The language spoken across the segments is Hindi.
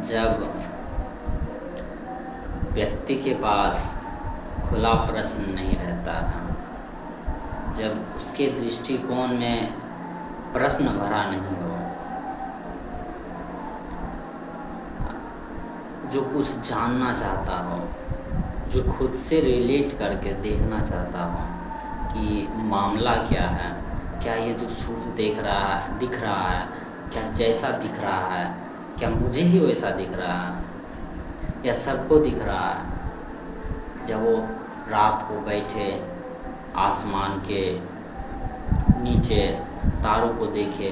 जब व्यक्ति के पास खुला प्रश्न नहीं रहता है, जब उसके दृष्टिकोण में प्रश्न भरा नहीं हो, जो कुछ जानना चाहता हो, जो खुद से रिलेट करके देखना चाहता हो कि मामला क्या है, क्या ये जो सूरज दिख रहा है, क्या जैसा दिख रहा है, क्या मुझे ही वैसा दिख रहा है या सबको दिख रहा है। जब वो रात को बैठे आसमान के नीचे तारों को देखे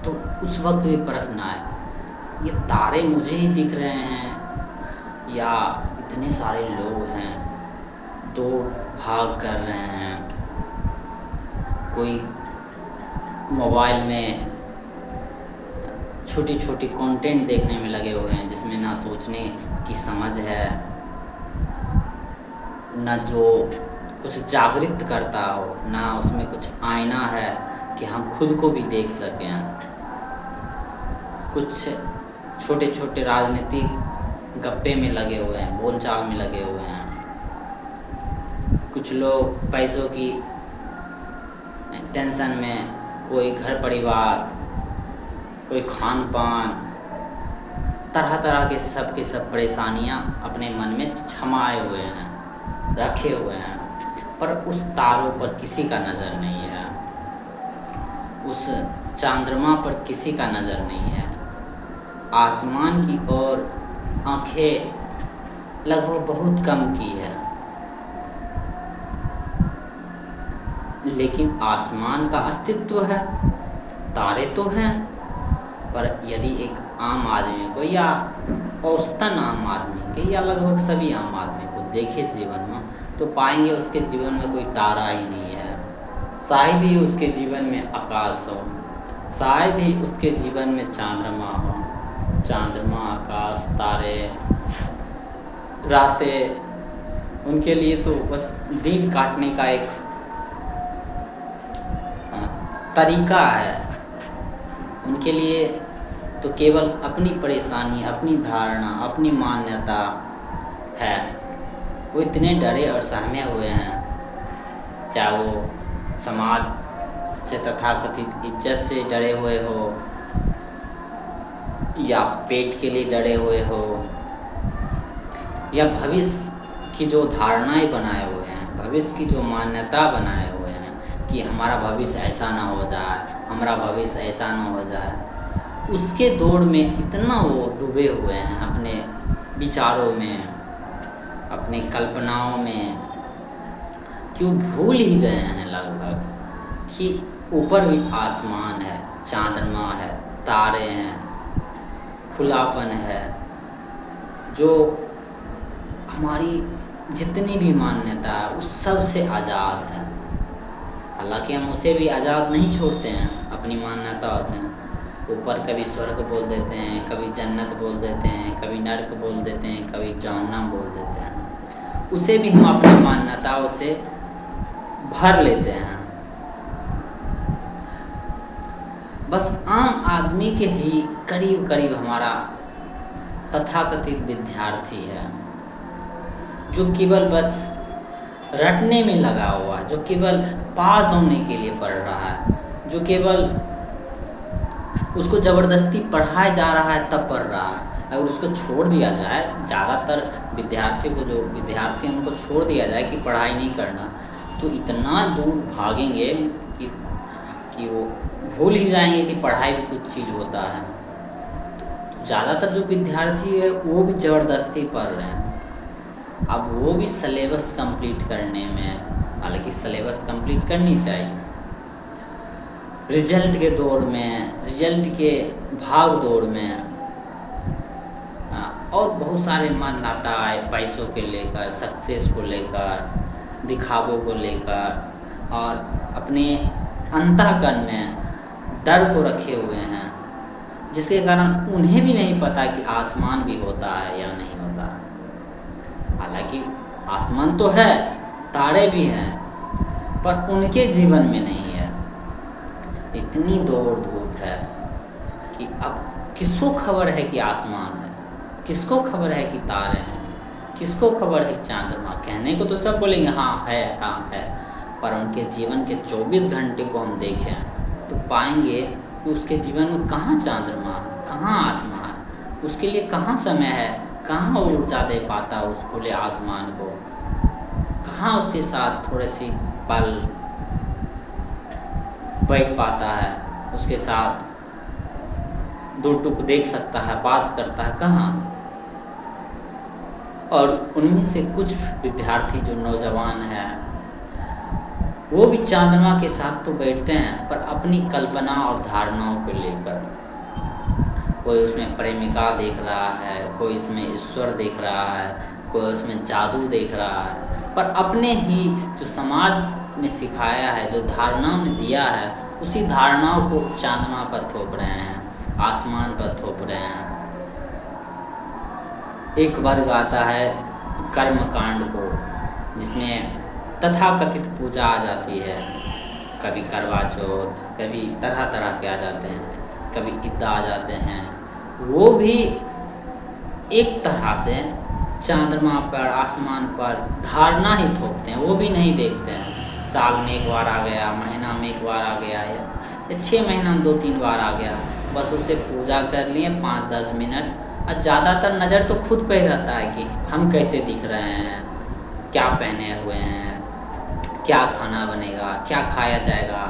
तो उस वक्त भी प्रश्न आए, ये तारे मुझे ही दिख रहे हैं या इतने सारे लोग हैं, दौड़ भाग कर रहे हैं, कोई मोबाइल में छोटी छोटी कंटेंट देखने में लगे हुए हैं जिसमें ना सोचने की समझ है, ना जो कुछ जागृत करता हो, ना उसमें कुछ आईना है कि हम खुद को भी देख सकें। कुछ छोटे छोटे राजनीतिक गप्पे में लगे हुए हैं, बोलचाल में लगे हुए हैं। कुछ लोग पैसों की टेंशन में, कोई घर परिवार, कोई खान पान, तरह तरह के सब परेशानियां अपने मन में छमाए हुए हैं, रखे हुए हैं, पर उस तारों पर किसी का नज़र नहीं है, उस चंद्रमा पर किसी का नज़र नहीं है। आसमान की ओर आंखें लगभग बहुत कम की है, लेकिन आसमान का अस्तित्व है, तारे तो हैं। पर यदि एक आम आदमी को या औसतन आम आदमी के या लगभग सभी आम आदमी को देखे जीवन में, तो पाएंगे उसके जीवन में कोई तारा ही नहीं है। शायद ही उसके जीवन में आकाश हो, शायद ही उसके जीवन में चंद्रमा हो। चंद्रमा, आकाश, तारे, रातें उनके लिए तो बस दिन काटने का एक तरीका है। उनके लिए तो केवल अपनी परेशानी, अपनी धारणा, अपनी मान्यता है। वो इतने डरे और सहमे हुए हैं, चाहे वो समाज से तथाकथित इज्जत से डरे हुए हो या पेट के लिए डरे हुए हो या भविष्य की जो धारणाएं बनाए हुए हैं, भविष्य की जो मान्यता बनाए हुए हैं कि हमारा भविष्य ऐसा ना हो जाए, हमारा भविष्य ऐसा ना हो जाए, उसके दौड़ में इतना वो डूबे हुए हैं अपने विचारों में, अपने कल्पनाओं में, कि वो भूल ही गए हैं लगभग कि ऊपर भी आसमान है, चंद्रमा है, तारे हैं, खुलापन है, जो हमारी जितनी भी मान्यता है उस सब से आज़ाद है। हालांकि हम उसे भी आज़ाद नहीं छोड़ते हैं अपनी मान्यताओं से। ऊपर कभी स्वर्ग बोल देते हैं, कभी जन्नत बोल देते हैं, कभी नर्क बोल देते हैं, कभी जहन्नम बोल देते हैं। उसे भी हम अपनी मान्यताओं से भर लेते हैं। बस आम आदमी के ही करीब करीब हमारा तथाकथित विद्यार्थी है, जो केवल बस रटने में लगा हुआ है, जो केवल पास होने के लिए पढ़ रहा है, जो केवल उसको ज़बरदस्ती पढ़ाया जा रहा है तब पढ़ रहा है। अगर उसको छोड़ दिया जाए, ज़्यादातर विद्यार्थियों को, जो विद्यार्थी हैं उनको छोड़ दिया जाए कि पढ़ाई नहीं करना, तो इतना दूर भागेंगे कि वो भूल ही जाएंगे कि पढ़ाई भी कुछ चीज़ होता है। तो ज़्यादातर जो विद्यार्थी है वो भी ज़बरदस्ती पढ़ रहे हैं। अब वो भी सिलेबस कंप्लीट करने में, हालांकि सिलेबस कंप्लीट करनी चाहिए, रिजल्ट के दौर में, रिजल्ट के भाग दौड़ में, और बहुत सारे मान्यताएं पैसों के लेकर, सक्सेस को लेकर, दिखावों को लेकर, और अपने अंतःकरण में डर को रखे हुए हैं, जिसके कारण उन्हें भी नहीं पता कि आसमान भी होता है या नहीं होता। हालांकि आसमान तो है, तारे भी हैं, पर उनके जीवन में नहीं है। इतनी दौड़ धूप है कि अब किसको खबर है कि आसमान है, किसको खबर है कि तारे हैं, किसको खबर है चंद्रमा? कहने को तो सब बोलेंगे हाँ है, पर उनके जीवन के 24 घंटे को हम देखें तो पाएंगे कि उसके जीवन में कहाँ चंद्रमा है, कहाँ आसमान है, उसके लिए कहाँ समय है, कहाँ ऊर्जा दे पाता उस खुले आसमान को, कहाँ उसके साथ थोड़े सी पल बैठ पाता है, उसके साथ दो टुक देख सकता है, बात करता है, कहाँ? और उनमें से कुछ विद्यार्थी जो नौजवान हैं वो भी चंद्रमा के साथ तो बैठते हैं, पर अपनी कल्पना और धारणाओं को लेकर। कोई उसमें प्रेमिका देख रहा है, कोई इसमें ईश्वर देख रहा है, कोई उसमें जादू देख रहा है, पर अपने ही जो समाज ने सिखाया है, जो धारणा में दिया है, उसी धारणाओं को चंद्रमा पर थोप रहे हैं, आसमान पर थोप रहे हैं। एक वर्ग आता है कर्म कांड को, जिसमें तथाकथित पूजा आ जाती है, कभी करवा चौथ, कभी तरह तरह के आ जाते हैं, कभी ईद आ जाते हैं। वो भी एक तरह से चंद्रमा पर, आसमान पर धारणा ही थोपते हैं, वो भी नहीं देखते हैं। साल में एक बार आ गया, महीना में एक बार आ गया, या 6 महीना में 2-3 बार आ गया, बस उसे पूजा कर लिए 5-10 मिनट। और ज़्यादातर नज़र तो खुद पे ही रहता है कि हम कैसे दिख रहे हैं, क्या पहने हुए हैं, क्या खाना बनेगा, क्या खाया जाएगा।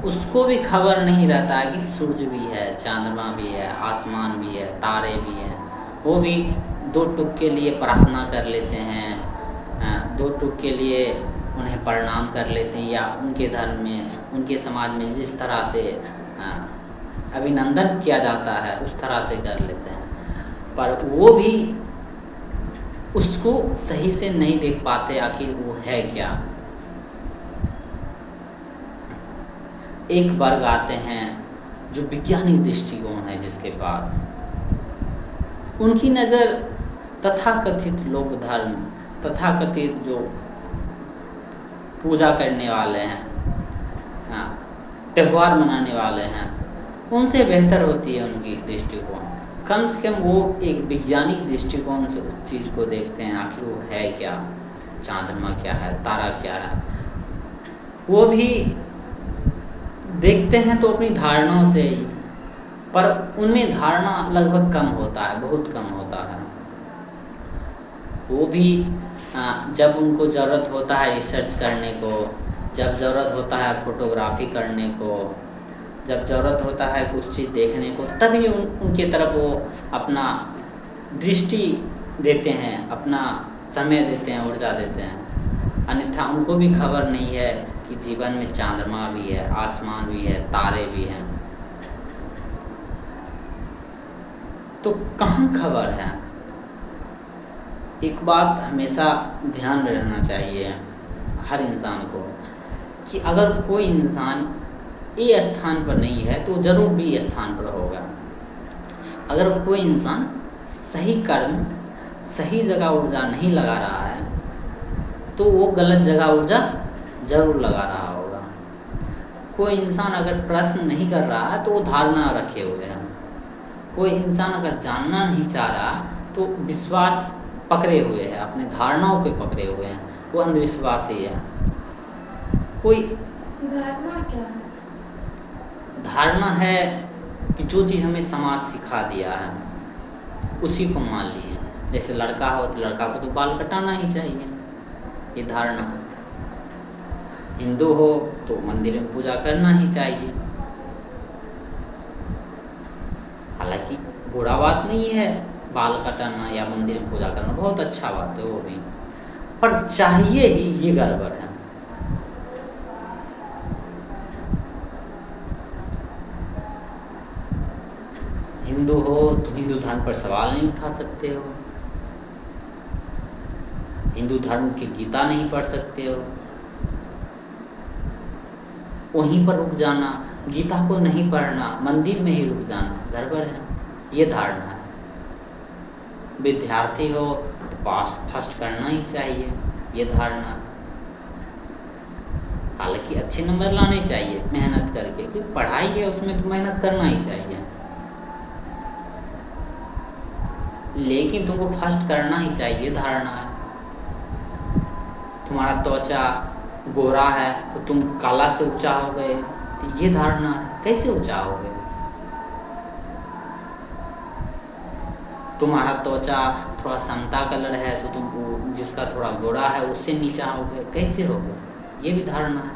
उसको भी खबर नहीं रहता है कि सूरज भी है, चंद्रमा भी है, आसमान भी है, तारे भी हैं। वो भी 2 टुक के लिए प्रार्थना कर लेते हैं, 2 टुक के लिए उन्हें प्रणाम कर लेते हैं, या उनके धर्म में, उनके समाज में जिस तरह से अभिनंदन किया जाता है उस तरह से कर लेते हैं। पर वो भी उसको सही से नहीं देख पाते आखिर वो है क्या। एक वर्ग आते हैं जो वैज्ञानिक दृष्टिकोण है जिसके पास, उनकी नज़र तथाकथित लोक धर्म, तथाकथित जो पूजा करने वाले हैं, त्यौहार मनाने वाले हैं, उनसे बेहतर होती है उनकी दृष्टिकोण। कम से कम वो एक वैज्ञानिक दृष्टिकोण से उस चीज़ को देखते हैं, आखिर वो है क्या, चंद्रमा क्या है, तारा क्या है। वो भी देखते हैं तो अपनी धारणाओं से ही, पर उनमें धारणा लगभग कम होता है, बहुत कम होता है। वो भी जब उनको ज़रूरत होता है रिसर्च करने को, जब ज़रूरत होता है फोटोग्राफी करने को, जब ज़रूरत होता है कुछ चीज़ देखने को, तभी उनके तरफ वो अपना दृष्टि देते हैं, अपना समय देते हैं, ऊर्जा देते हैं। अन्यथा उनको भी खबर नहीं है कि जीवन में चंद्रमा भी है, आसमान भी है, तारे भी हैं। तो कहाँ खबर है? एक बात हमेशा ध्यान में रहना चाहिए हर इंसान को, कि अगर कोई इंसान ए स्थान पर नहीं है तो ज़रूर बी स्थान पर होगा। अगर कोई इंसान सही कर्म, सही जगह ऊर्जा नहीं लगा रहा है तो वो गलत जगह ऊर्जा ज़रूर लगा रहा होगा। कोई इंसान अगर प्रश्न नहीं कर रहा है तो वो धारणा रखे हुए है। कोई इंसान अगर जानना नहीं चाह रहा तो विश्वास पकड़े हुए है, अपने धारणाओं को पकड़े हुए हैं, वो अंधविश्वासी है। कोई धारणा क्या है? धारणा है कि जो चीज़ हमें समाज सिखा दिया है उसी को मान लिए। जैसे लड़का हो तो लड़का को तो बाल कटाना ही चाहिए, ये धारणा। हिंदू हो तो मंदिर में पूजा करना ही चाहिए। हालांकि बुरा बात नहीं है बाल कटाना या मंदिर में पूजा करना, बहुत अच्छा बात है वो भी, पर चाहिए ही ये गड़बड़ है। हिंदू हो तो हिंदू धर्म पर सवाल नहीं उठा सकते हो, हिंदू धर्म की गीता नहीं पढ़ सकते हो, वहीं पर रुक जाना, गीता को नहीं पढ़ना, मंदिर में ही रुक जाना, गड़बड़ है। ये धारणा है। विद्यार्थी हो तो पास फर्स्ट करना ही चाहिए, ये धारणा। हालांकि अच्छे नंबर लाने चाहिए मेहनत करके, क्योंकि पढ़ाई है उसमें तो मेहनत करना ही चाहिए। लेकिन तुमको फर्स्ट करना ही चाहिए, धारणा है। तुम्हारा त्वचा गोरा है तो तुम काला से ऊंचा हो गए, तो ये धारणा है। कैसे ऊंचा हो गए? तुम्हारा त्वचा थोड़ा संता कलर है तो तुम जिसका थोड़ा गोरा है उससे नीचा हो गए, कैसे हो गए? ये भी धारणा है।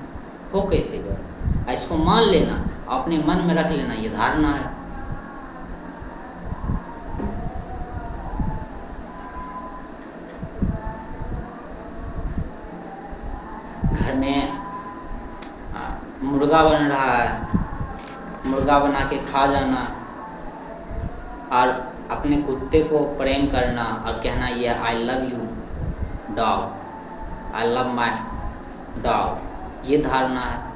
हो कैसे गए? इसको मान लेना, अपने मन में रख लेना, ये धारणा है। घर में मुर्गा बन रहा है, मुर्गा बना के खा जाना और अपने कुत्ते को प्रेम करना और कहना ये I love you dog, I love my dog, ये धारणा है।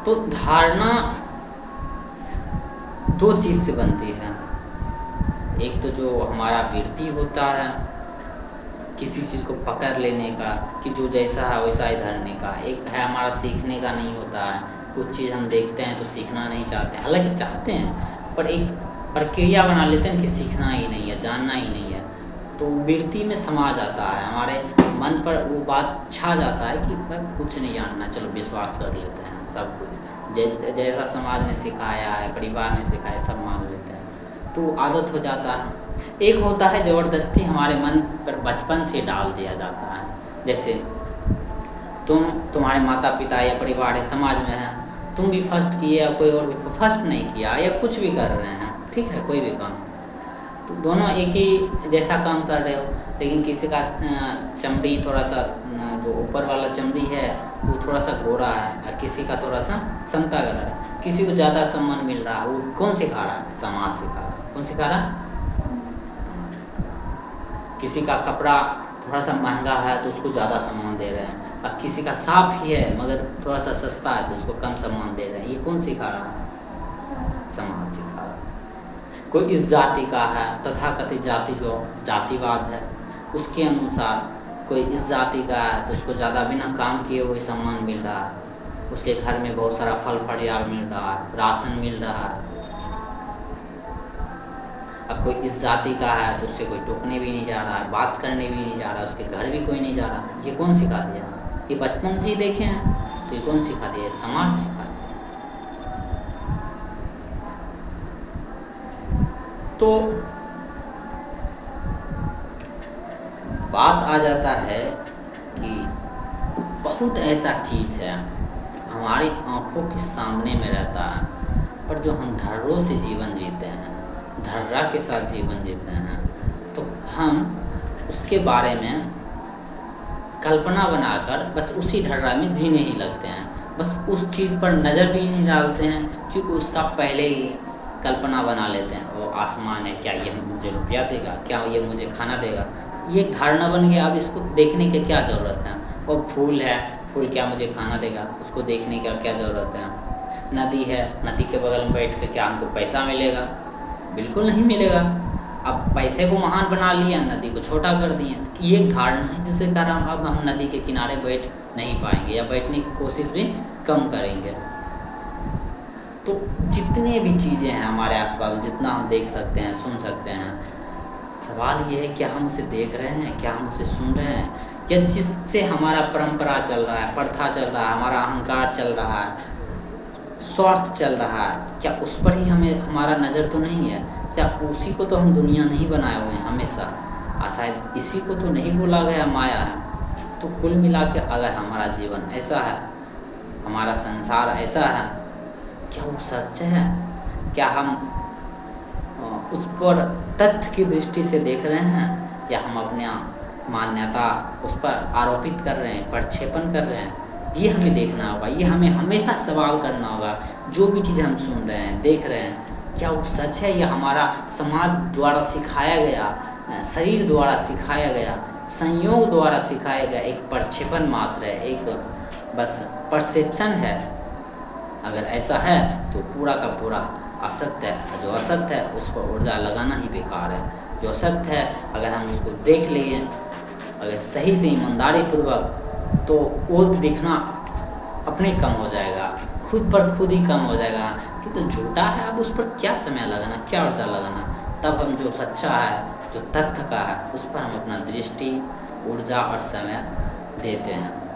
तो धारणा दो चीज से बनती है। एक तो जो हमारा वृत्ति होता है किसी चीज़ को पकड़ लेने का, कि जो जैसा है वैसा ही धरने का। एक है हमारा सीखने का नहीं होता है, कुछ चीज़ हम देखते हैं तो सीखना नहीं चाहते, हालांकि चाहते हैं पर एक प्रक्रिया बना लेते हैं कि सीखना ही नहीं है, जानना ही नहीं है। तो वृत्ति में समा जाता है, हमारे मन पर वो बात छा जाता है कि कुछ नहीं जानना, चलो विश्वास कर लेते हैं, सब कुछ जैसा समाज ने सिखाया है, परिवार ने सिखाया, सब मान लेते हैं, तो आदत हो जाता है। एक होता है ज़बरदस्ती हमारे मन पर बचपन से डाल दिया जाता है, जैसे तुम्हारे माता पिता या परिवार या समाज में है, तुम भी फर्स्ट किए या कोई और भी फर्स्ट नहीं किया या कुछ भी कर रहे हैं, ठीक है, कोई भी काम, तो दोनों एक ही जैसा काम कर रहे हो, लेकिन किसी का चमड़ी थोड़ा सा, जो ऊपर वाला चमड़ी है वो थोड़ा सा गोरा है और किसी का थोड़ा सा समता कलर है, किसी को ज़्यादा सम्मान मिल रहा है, वो कौन सिखा रहा है? समाज सिखा रहा है। कौन सिखा रहा है? किसी का कपड़ा थोड़ा सा महंगा है तो उसको ज़्यादा सम्मान दे रहे हैं, और किसी का साफ ही है मगर थोड़ा सा सस्ता है तो उसको कम सम्मान दे रहे हैं। ये कौन सिखा रहा है? समाज सिखा रहा है। कोई इस जाति का है, तथाकथित जाति जो जातिवाद है उसके अनुसार कोई इस जाति का है तो उसको ज़्यादा बिना काम किए हुए सम्मान मिल रहा है, उसके घर में बहुत सारा फल फलियार मिल रहा है, राशन मिल रहा है। अब कोई इस जाति का है तो उससे कोई टोकने भी नहीं जा रहा है, बात करने भी नहीं जा रहा, उसके घर भी कोई नहीं जा रहा। ये कौन सिखा दिया? ये बचपन से ही देखे हैं, तो ये कौन सिखा दिया? समाज सिखा दिया। तो बात आ जाता है कि बहुत ऐसा चीज़ है हमारी आंखों के सामने में रहता है, पर जो हम ढर्रों से जीवन जीते हैं, ढर्रा के साथ जीवन जीते हैं, तो हम उसके बारे में कल्पना बनाकर बस उसी ढर्रा में जीने ही लगते हैं, बस उस चीज़ पर नज़र भी नहीं डालते हैं, क्योंकि उसका पहले ही कल्पना बना लेते हैं। वो आसमान है, क्या ये मुझे रुपया देगा? क्या ये मुझे खाना देगा? ये एक धारणा बन गया। अब इसको देखने की क्या ज़रूरत है? वो फूल है, फूल क्या मुझे खाना देगा? उसको देखने की क्या ज़रूरत है? नदी है, नदी के बगल में बैठ के क्या हमको पैसा मिलेगा? बिल्कुल नहीं मिलेगा। अब पैसे को महान बना लिया, नदी को छोटा कर दिए। ये एक धारणा है जिसके कारण अब हम नदी के किनारे बैठ नहीं पाएंगे या बैठने की कोशिश भी कम करेंगे। तो जितने भी चीज़ें हैं हमारे आसपास, जितना हम देख सकते हैं, सुन सकते हैं, सवाल ये है क्या हम उसे देख रहे हैं, क्या हम उसे सुन रहे हैं, या जिससे हमारा परंपरा चल रहा है, प्रथा चल रहा है, हमारा अहंकार चल रहा है, स्वार्थ चल रहा है, क्या उस पर ही हमें हमारा नज़र तो नहीं है? क्या उसी को तो हम दुनिया नहीं बनाए हुए हैं हमेशा, शायद इसी को तो नहीं बोला गया माया है। तो कुल मिला के अगर हमारा जीवन ऐसा है, हमारा संसार ऐसा है, क्या वो सच है? क्या हम उस पर तथ्य की दृष्टि से देख रहे हैं, या हम अपने मान्यता उस पर आरोपित कर रहे हैं, प्रक्षेपण कर रहे हैं? ये हमें देखना होगा, ये हमें हमेशा सवाल करना होगा। जो भी चीज़ हम सुन रहे हैं, देख रहे हैं, क्या वो सच है, या हमारा समाज द्वारा सिखाया गया, शरीर द्वारा सिखाया गया, संयोग द्वारा सिखाया गया एक प्रक्षेपण मात्र है, एक बस परसेप्शन है? अगर ऐसा है तो पूरा का पूरा असत्य है। जो असत्य है उस पर ऊर्जा लगाना ही बेकार है। जो असत्य है अगर हम उसको देख लिए अगर सही से ईमानदारी पूर्वक, तो वो दिखना अपने कम हो जाएगा, खुद पर खुद ही कम हो जाएगा कि तो झूठा है, अब उस पर क्या समय लगाना, क्या ऊर्जा लगाना। तब हम जो सच्चा है, जो तथ्य का है, उस पर हम अपना दृष्टि, ऊर्जा और समय देते हैं।